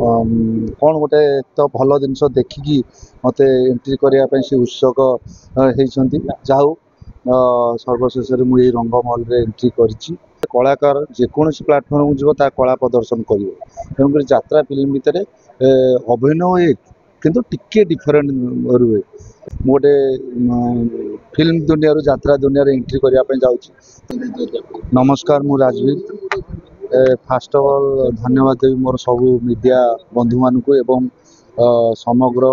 कौन गोटे तो भल जिनस देखिकी मत एंट्री करने से उत्सुक होती जाऊ सर्वशेष मुझे रंगमहल एंट्री करी कलाकार जेकोसी प्लाटफर्म जीव ता कला प्रदर्शन कर तेणुक यात्रा फिल्म भितर अभिनय एक किंतु टिके डिफरेंट रुए गोटे फिल्म दुनिया यात्रा दुनिया एंट्री करने जाऊँ। नमस्कार मु राजवीर फास्ट ऑफ ऑल धन्यवाद देवी मोर सब मीडिया बंधु मानक एवं समग्र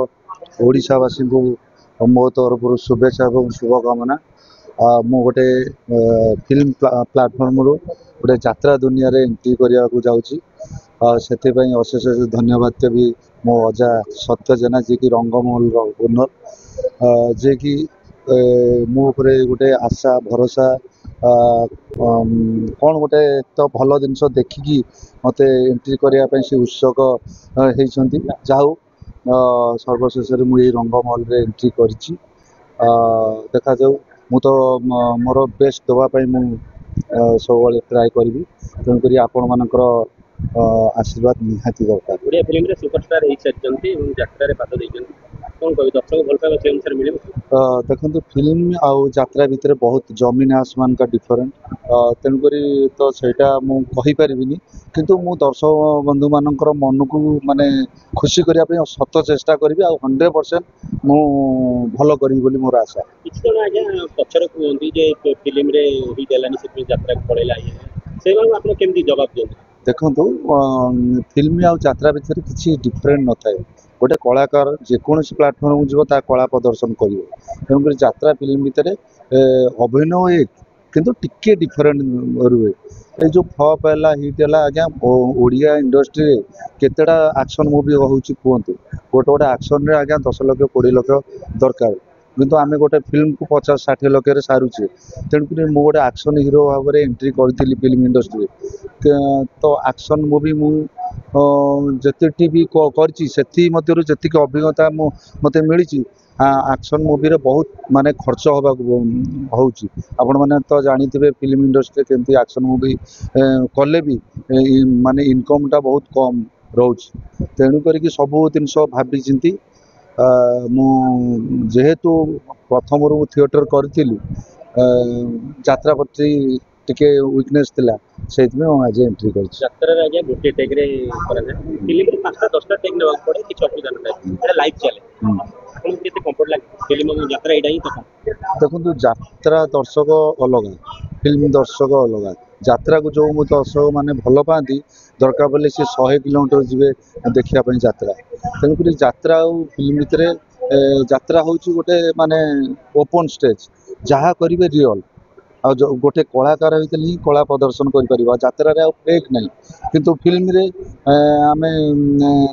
ओडिशावासी को मो तरफ शुभेच्छा और शुभकामना। मु गोटे फिल्म प्लाटफर्म रू गोटे यात्रा दुनिया रे एंट्री करने को जाऊँगी से अशेष धन्यवाद देवी मो अजा सत्य जेना जी की रंगमहल ओनर जे कि मो गोटे आशा भरोसा कौन गोटे तो भल जिनस देखिकी मत एंट्री करने से उत्सुक होती जाऊ सर्वशेष मुझे रंगमहल एंट्री करी देखा जाऊ मु तो मोर बेस्ट देवाई सब ट्राए करी तेणुक आपण मानकर आशीर्वाद निहाती दरकार। ओडिया फिल्म रे सुपरस्टार हो सारी यात्रा पाद देते कौन कह दर्शक भल पाइबा से अनुसार मिले देखो फिल्म आउ यात्रा भितर बहुत जमीन आसमान का डिफरेंट तेणुक तो सहीटा मुझे किंतु मु दर्शक बंधु मानकर मन को माने खुशी करने सत चेष्टा करी आ 100% मु भल करी बोली मोर आशा। किसी जन आज्ञा पचर कहते जे फिल्म रे हिट है से यात्रा पड़ेगा से आप केमती जवाब दिखाते देखु फिल्म आउ यात्रा भितर किसी डिफरेंट न थाए गोटे कलाकार जेकोसी प्लाटफर्म जीव ता कला प्रदर्शन कर तेणुक यात्रा फिल्म भितर अभिनय एक किंतु टिके डिफरेंट रुए ये जो फ्लॉप है हिट है आज्ञा ओडिया इंडस्ट्री केतेटा एक्शन मूवी होची कहतु गोटे गोटे एक्शन रे आज्ञा 10 लाख 20 लाख दरकार किंतु आम गोटे फिल्म को 50-60 लाख सारुचे तेणुक मुझे गोटे एक्शन हीरो भाव में एंट्री करी फिल्म इंडस्ट्री तो एक्शन मूवी मुझे भी करती अभिज्ञता मत मिली एक्शन मूवी रे बहुत माने खर्च होगा आपण मैंने तो जानी फिल्म इंडस्ट्री केमती एक्शन मूवी कले भी माने इनकम टा बहुत कम रोच तेणु करके सब जिनस भाभी चिंती जेहेतु प्रथम रू थिएटर करी यात्रा प्रति टिके वीकनेस थिला से आज एंट्री कर यात्रा आज्ञा गोटे टेक रे करा जाय फिल्म रे 5-10टा टेक नेबा पड़े कि असुविधा न थाए एटा लाइव चले आपन केते कंफर्ट लागे फिल्म यात्रा एडा ही तो देखो यात्रा दर्शक अलग फिल्म दर्शक अलग यात्रा को जो दर्शक माने भल पाती दरकार पड़े सी 100 किलोमीटर जीवे देखा यात्रा तेणुक यात्रा और फिल्म भितर यात्रा हूँ गोटे माने ओपन स्टेज जहाँ करेंगे रियल आ गोटे कलाकार होते ही कला प्रदर्शन कर यात्रा फेक नहीं किंतु फिल्म रे आम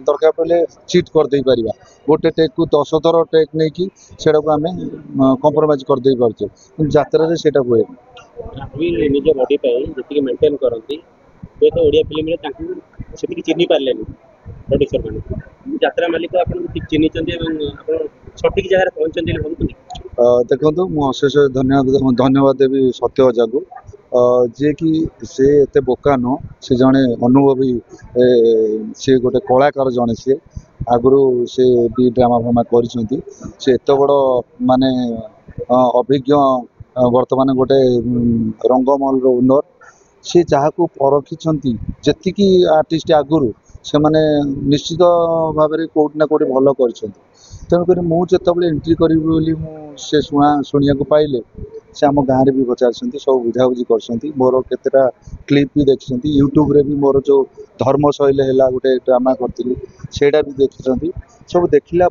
दरकार पड़े चिट करदे पार गोटे टेक को 10 थर टेक नहीं कि को आम कंप्रोमाइज करदे पारे यात्रा हुए निज बॉडी जी मेंटेन करती हुए तो ओडिया फिल्म रे से चिन्ह पारे प्रोड्यूसर मैंने यात्रा मालिक आप चिन्ह सठिक जगह पहुँचते भावुँ देखो मुझे धन्यवाद देवी सत्य अजा को जे कि से एत बोका न से जड़े अनुभवी सी गोटे कलाकार जड़े सी आगु से भी ड्रामा फामा कर एत बड़ माने अभिज्ञ वर्तमान गोटे रंगमहल ओनर सी जहाँ को परखी जी आर्टिस्ट आगुरी से मैंने निश्चित भाव में कौटना कौटी भल कर तेणुक मुझे एंट्री करी से शुणा पाइले से आम गाँव भी पचार सब बुझाबुझी कर मोर केतेटा क्लिप भी देखी यूट्यूब रे भी मोर जो धर्मशैल है गोटे ड्रामा करी सेटा भी देखी सब देखला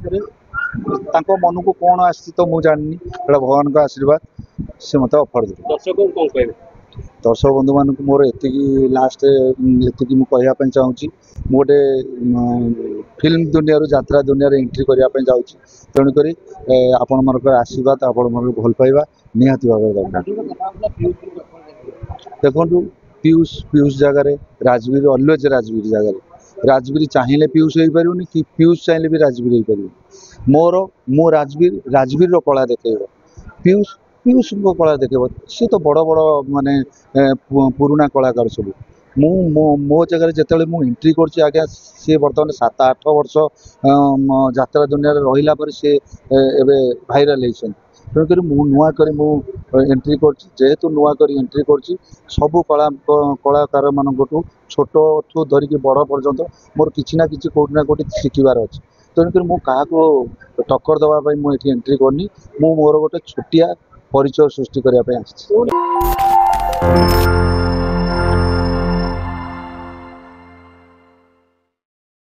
मन को कौन आसी तो मुझे जानी भगवान का आशीर्वाद से मत अफर दे दर्शक बंधु मान मोर एति लास्ट एति कहवाई चाहूँगी गोटे फिल्म दुनिया यात्रा दुनिया एंट्री करने जाऊँ तेणुक आपण मन आशीर्वाद आपण मन भल पाइबा निहाती भाव दरकार। देखो पीयूष पीयूष जगार राजवीर अलवेज राजवीर जगार राजवीर चाहिए पीयूष हो पार कि पीयूष चाहिए भी राजवीर हो पार मोर मो राजवीर राजवीर कला देखेब पीयूष पीयूष कला देखेब सी तो बड़ बड़ माने पुराणा कलाकार सब मो जगह जिते मुझे एंट्री कर आज्ञा सी बर्तमान 7-8 वर्ष यात्रा दुनिया रहा पर सी भाइराल होती तेणुक नुआक एंट्री करेतु नुआक एंट्री कर सबू कलाकार मान छोट ठू धरिकी बड़ पर्यंत मोर किसी ना कि कौटि ना कौटि शिखबार अच्छे तेणुक मुझे टक्कर दवाई मुझे एंट्री करनी मोर गोटे छोटिया परिचय सृष्टि करने।